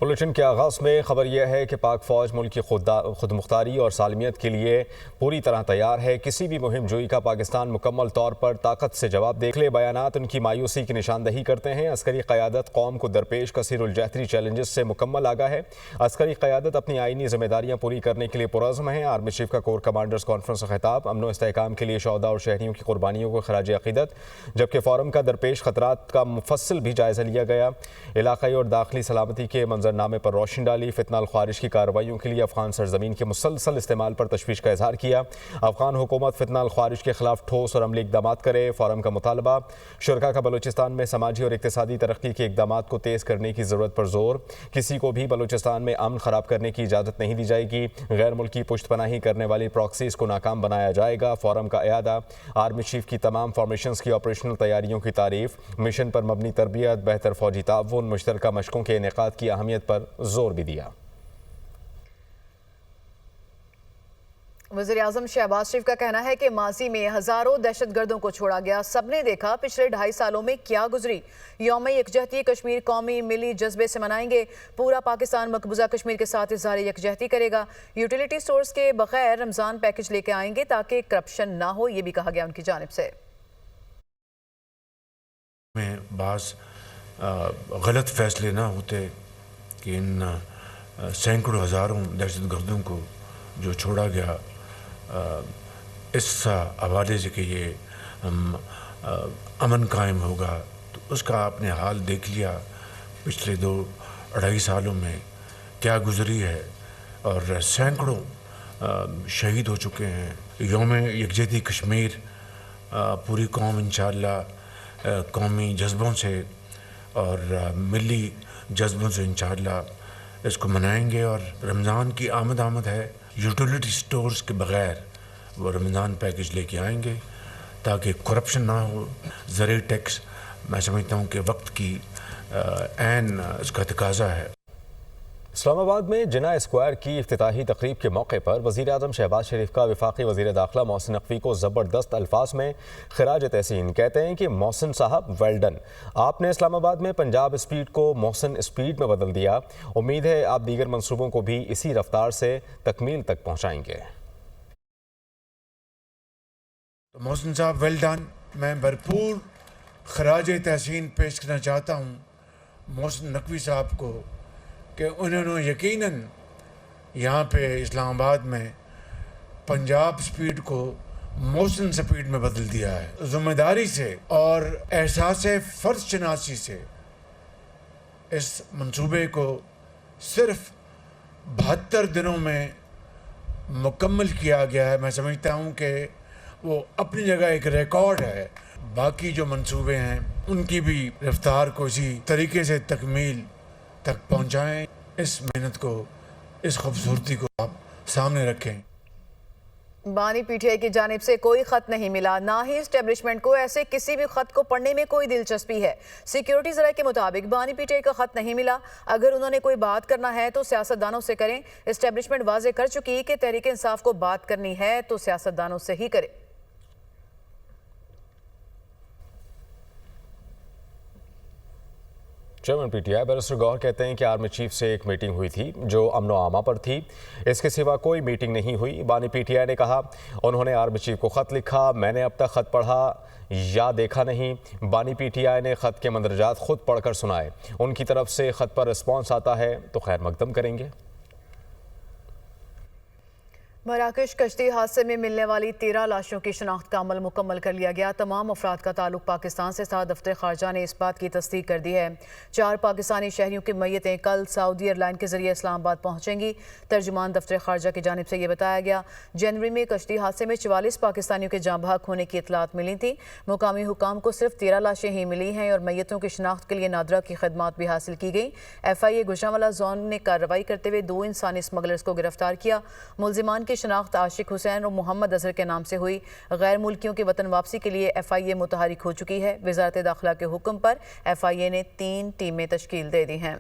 Bulletin کے آغاز میں خبر یہ ہے کہ پاک فوج ملک کی خود مختاری اور سالمیت کے لیے پوری طرح تیار ہے۔ کسی بھی مہم جوئی کا پاکستان مکمل طور پر طاقت سے جواب دے۔ اگلے بیانات ان کی مایوسی کی نشاندہی کرتے ہیں۔ عسکری قیادت قوم کو درپیش کثیر الجہتی چیلنجز سے مکمل آگاہ ہے۔ عسکری قیادت اپنی آئینی ذمہ داریاں پوری کرنے کے لیے پرعزم ہے۔ آرمی چیف کا کور کمانڈرز کانفرنس کا خطاب امن و استحکام کے لیے شہداء اور شہریوں کی قربانیوں کو خراج عقیدت، جبکہ فورم کا درپیش خطرات کا مفصل بھی جائزہ لیا گیا۔ علاقائی اور داخلی سلامتی کے منظرنامے پر روشنی ڈالی۔ فتنہ الخوارج کی کارروائیوں کے لیے افغان سرزمین کے مسلسل استعمال پر تشویش کا اظہار کیا۔ افغان حکومت فتنہ الخوارج کے خلاف ٹھوس اور عملی اقدامات کرے۔ فورم کا مطالبہ شرکا کا بلوچستان میں سماجی اور اقتصادی ترقی کے اقدامات کو تیز کرنے کی ضرورت پر زور۔ کسی کو بھی بلوچستان میں امن خراب کرنے کی اجازت نہیں دی جائے گی۔ غیر ملکی پشت پناہی کرنے والی پراکسیز کو ناکام بنایا جائے گا۔ فورم کا اعادہ آرمی چیف کی تمام فارمیشنز کی آپریشنل تیاریوں کی تعریف۔ مشن پر مبنی تربیت، بہتر فوجی تعاون، مشترکہ مشقوں کے انعقاد کی اہمیت پر زور بھی دیا۔ وزیراعظم شہباز شریف کا کہنا ہے کہ ماضی میں ہزاروں دہشت گردوں کو چھوڑا گیا۔ سب نے دیکھا پچھلے 2.5 سالوں میں کیا گزری۔ یوم یکجہتی کشمیر قومی ملی جذبے سے منائیں گے۔ پورا پاکستان مقبوضہ کشمیر کے ساتھ اظہار یکجہتی کرے گا۔ یوٹیلیٹی سٹورز کے بغیر رمضان پیکج لے کے آئیں گے تاکہ کرپشن نہ ہو، یہ بھی کہا گیا ان کی جانب سے۔ میں بعض غلط فیصلے نہ ہوتے کہ ان سینکڑوں ہزاروں دہشت گردوں کو جو چھوڑا گیا، اس حوالے سے کہ یہ امن قائم ہوگا، تو اس کا آپ نے حال دیکھ لیا۔ پچھلے 2-2.5 سالوں میں کیا گزری ہے اور سینکڑوں شہید ہو چکے ہیں۔ یوم یکجہتی کشمیر پوری قوم انشاءاللہ قومی جذبوں سے اور ملی جذبوں سے انشاءاللہ اس کو منائیں گے، اور رمضان کی آمد ہے۔ یوٹیلیٹی سٹورز کے بغیر وہ رمضان پیکج لے کے آئیں گے تاکہ کرپشن نہ ہو۔ زرعی ٹیکس میں سمجھتا ہوں کہ وقت کی عین اس کا تقاضا ہے۔ اسلام آباد میں جناح اسکوائر کی افتتاحی تقریب کے موقع پر وزیر اعظم شہباز شریف کا وفاقی وزیر داخلہ محسن نقوی کو زبردست الفاظ میں خراج تحسین۔ کہتے ہیں کہ محسن صاحب ویل ڈن، آپ نے اسلام آباد میں پنجاب اسپیڈ کو محسن اسپیڈ میں بدل دیا۔ امید ہے آپ دیگر منصوبوں کو بھی اسی رفتار سے تکمیل تک پہنچائیں گے۔ محسن صاحب ویل ڈن، میں بھرپور خراج تحسین پیش کرنا چاہتا ہوں محسن نقوی صاحب کو کہ انہوں نے یقیناً یہاں پہ اسلام آباد میں پنجاب سپیڈ کو محسن سپیڈ میں بدل دیا ہے۔ ذمہ داری سے اور احساس فرض شناسی سے اس منصوبے کو صرف 72 دنوں میں مکمل کیا گیا ہے۔ میں سمجھتا ہوں کہ وہ اپنی جگہ ایک ریکارڈ ہے۔ باقی جو منصوبے ہیں ان کی بھی رفتار کو اسی طریقے سے تکمیل تک پہنچائیں۔ اس محنت کو، اس خوبصورتی کو آپ سامنے رکھیں۔ بانی پی ٹی آئی کی جانب سے کوئی خط نہیں ملا، نہ ہی اسٹیبلشمنٹ کو ایسے کسی بھی خط کو پڑھنے میں کوئی دلچسپی ہے۔ سیکیورٹی ذرائع کے مطابق بانی پی ٹی آئی کا خط نہیں ملا۔ اگر انہوں نے کوئی بات کرنا ہے تو سیاستدانوں سے کریں۔ اسٹیبلشمنٹ واضح کر چکی کہ تحریک انصاف کو بات کرنی ہے تو سیاستدانوں سے ہی کرے۔ Chairman P T I barrister Gohar کہتے ہیں کہ آرمی چیف سے ایک میٹنگ ہوئی تھی جو امن و امان پر تھی، اس کے سوا کوئی میٹنگ نہیں ہوئی۔ بانی پی ٹی آئی نے کہا انہوں نے آرمی چیف کو خط لکھا، میں نے اب تک خط پڑھا یا دیکھا نہیں۔ بانی پی ٹی آئی نے خط کے مندرجات خود پڑھ کر سنائے، ان کی طرف سے خط پر رسپانس آتا ہے تو خیر مقدم کریں گے۔ مراکش کشتی حادثے میں ملنے والی 13 لاشوں کی شناخت کا عمل مکمل کر لیا گیا۔ تمام افراد کا تعلق پاکستان سے تھا۔ دفتر خارجہ نے اس بات کی تصدیق کر دی ہے۔ 4 پاکستانی شہریوں کی میتیں کل سعودی ایئر لائن کے ذریعے اسلام آباد پہنچیں گی۔ ترجمان دفتر خارجہ کی جانب سے یہ بتایا گیا۔ جنوری میں کشتی حادثے میں 44 پاکستانیوں کے جاں بحق ہونے کی اطلاعات ملی تھی۔ مقامی حکام کو صرف 13 لاشیں ہی ملی ہیں اور میتوں کی شناخت کے لیے نادرہ کی خدمات بھی حاصل کی گئی۔ ایف آئی اے گوجرانوالہ زون نے کارروائی کرتے ہوئے 2 انسانی اسمگلرز کو گرفتار کیا۔ ملزمان کی شناخت عاشق حسین اور محمد اظہر کے نام سے ہوئی۔ غیر ملکیوں کی وطن واپسی کے لیے ایف آئی اے متحرک ہو چکی ہے۔ وزارت داخلہ کے حکم پر ایف آئی اے نے 3 ٹیمیں تشکیل دے دی ہیں۔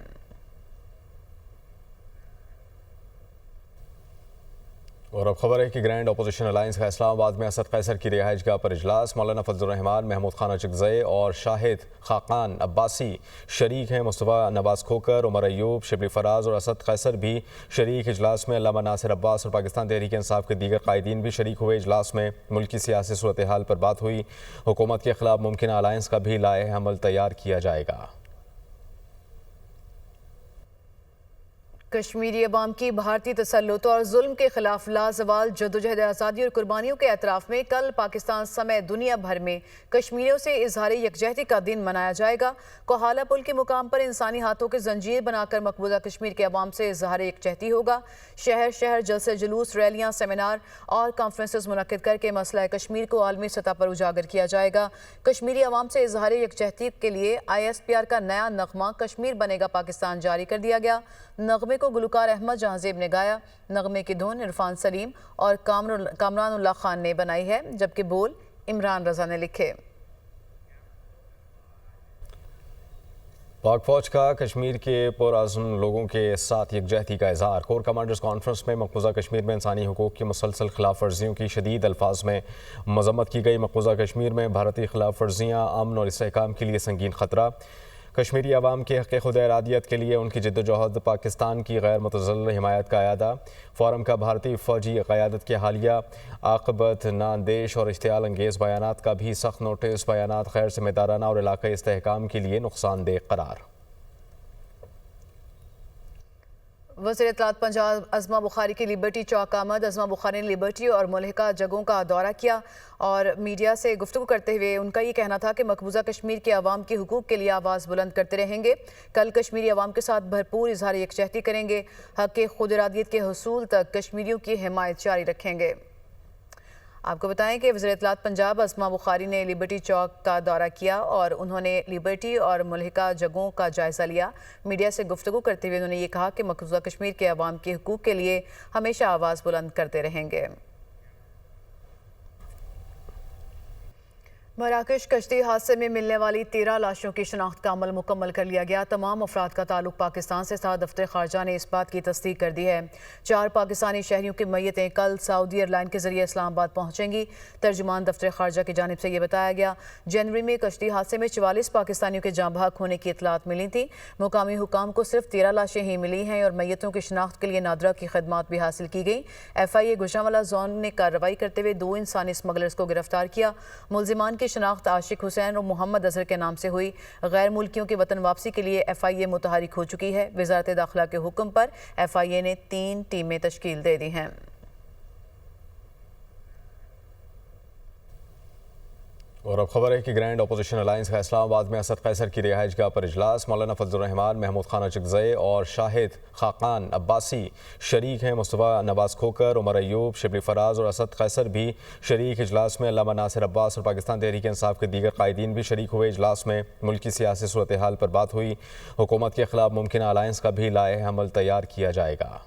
اور اب خبر ہے کہ گرینڈ اپوزیشن الائنس کا اسلام آباد میں اسد قیصر کی رہائش گاہ پر اجلاس۔ مولانا فضل الرحمان، محمود خان اچکزئی اور شاہد خاقان عباسی شریک ہیں۔ مصطفیٰ نواز کھوکر، عمر ایوب، شبلی فراز اور اسد قیصر بھی شریک اجلاس میں۔ علامہ ناصر عباس اور پاکستان تحریک انصاف کے دیگر قائدین بھی شریک ہوئے۔ اجلاس میں ملکی سیاسی صورتحال پر بات ہوئی۔ حکومت کے خلاف ممکنہ الائنس کا بھی لائحہ عمل تیار کیا جائے گا۔ کشمیری عوام کی بھارتی تسلط اور ظلم کے خلاف لازوال جدوجہد آزادی اور قربانیوں کے اعتراف میں کل پاکستان سمیت دنیا بھر میں کشمیریوں سے اظہار یکجہتی کا دن منایا جائے گا۔ کوہالہ پل کے مقام پر انسانی ہاتھوں کے زنجیر بنا کر مقبوضہ کشمیر کے عوام سے اظہار یکجہتی ہوگا۔ شہر شہر جلسے جلوس، ریلیاں، سیمینار اور کانفرنسز منعقد کر کے مسئلہ کشمیر کو عالمی سطح پر اجاگر کیا جائے گا۔ کشمیری عوام سے اظہار یکجہتی کے لیے ISPR کا نیا نغمہ کشمیر بنے گا پاکستان جاری کر دیا گیا۔ نغمے کو گلوکار احمد جہاں زیب نے گایا۔ نغمے کی دھن عرفان سلیم اور کامران اللہ خان نے بنائی ہے، جبکہ بول عمران رضا نے لکھے۔ پاک فوج کا کشمیر کے پرعزم لوگوں کے ساتھ یکجہتی کا اظہار۔ کور کمانڈرز کانفرنس میں مقبوضہ کشمیر میں انسانی حقوق کی مسلسل خلاف ورزیوں کی شدید الفاظ میں مذمت کی گئی۔ مقبوضہ کشمیر میں بھارتی خلاف ورزیاں امن اور استحکام کے لیے سنگین خطرہ۔ کشمیری عوام کے حق خود ارادیت کے لیے ان کی جدوجہد پاکستان کی غیر متزلزل حمایت کا اعادہ۔ فورم کا بھارتی فوجی قیادت کے حالیہ عاقبت نااندیش اور اشتعال انگیز بیانات کا بھی سخت نوٹس۔ بیانات غیر ذمہ دارانہ اور علاقائی استحکام کے لیے نقصان دہ قرار۔ وزیر اطلاعات پنجاب عظمہ بخاری کی لبرٹی چوک آمد۔ عظمہ بخاری نے لبرٹی اور ملحقہ جگہوں کا دورہ کیا اور میڈیا سے گفتگو کرتے ہوئے ان کا یہ کہنا تھا کہ مقبوضہ کشمیر کے عوام کے حقوق کے لیے آواز بلند کرتے رہیں گے۔ کل کشمیری عوام کے ساتھ بھرپور اظہار یکجہتی کریں گے۔ حق خود ارادیت کے حصول تک کشمیریوں کی حمایت جاری رکھیں گے۔ آپ کو بتائیں کہ وزیر اطلاعات پنجاب عظمہ بخاری نے لبرٹی چوک کا دورہ کیا اور انہوں نے لبرٹی اور ملحقہ جگہوں کا جائزہ لیا۔ میڈیا سے گفتگو کرتے ہوئے انہوں نے یہ کہا کہ مقبوضہ کشمیر کے عوام کے حقوق کے لیے ہمیشہ آواز بلند کرتے رہیں گے۔ مراکش کشتی حادثے میں ملنے والی 13 لاشوں کی شناخت کا عمل مکمل کر لیا گیا۔ تمام افراد کا تعلق پاکستان سے تھا۔ دفتر خارجہ نے اس بات کی تصدیق کر دی ہے۔ 4 پاکستانی شہریوں کی میتیں کل سعودی ایئر لائن کے ذریعے اسلام آباد پہنچیں گی۔ ترجمان دفتر خارجہ کی جانب سے یہ بتایا گیا۔ جنوری میں کشتی حادثے میں 44 پاکستانیوں کے جاں بحق ہونے کی اطلاعات ملی تھیں۔ مقامی حکام کو صرف 13 لاشیں ہی ملی ہیں اور میتوں کی شناخت کے لیے نادرہ کی خدمات بھی حاصل کی گئی۔ FIA گوجرانوالہ زون نے کارروائی کرتے ہوئے 2 انسانی اسمگلرز کو گرفتار کیا۔ ملزمان کی شناخت عاشق حسین اور محمد اظہر کے نام سے ہوئی۔ غیر ملکیوں کی وطن واپسی کے لیے FIA متحرک ہو چکی ہے۔ وزارت داخلہ کے حکم پر FIA نے 3 ٹیمیں تشکیل دے دی ہیں۔ اور اب خبر ہے کہ گرینڈ اپوزیشن الائنس کا اسلام آباد میں اسد قیصر کی رہائش گاہ پر اجلاس۔ مولانا فضل الرحمان، محمود خان اچکزئی اور شاہد خاقان عباسی شریک ہیں۔ مصطفیٰ نواز کھوکر، عمر ایوب، شبلی فراز اور اسد قیصر بھی شریک اجلاس میں۔ علامہ ناصر عباس اور پاکستان تحریک انصاف کے دیگر قائدین بھی شریک ہوئے۔ اجلاس میں ملکی سیاسی صورتحال پر بات ہوئی۔ حکومت کے خلاف ممکنہ الائنس کا بھی لائحہ عمل تیار کیا جائے گا۔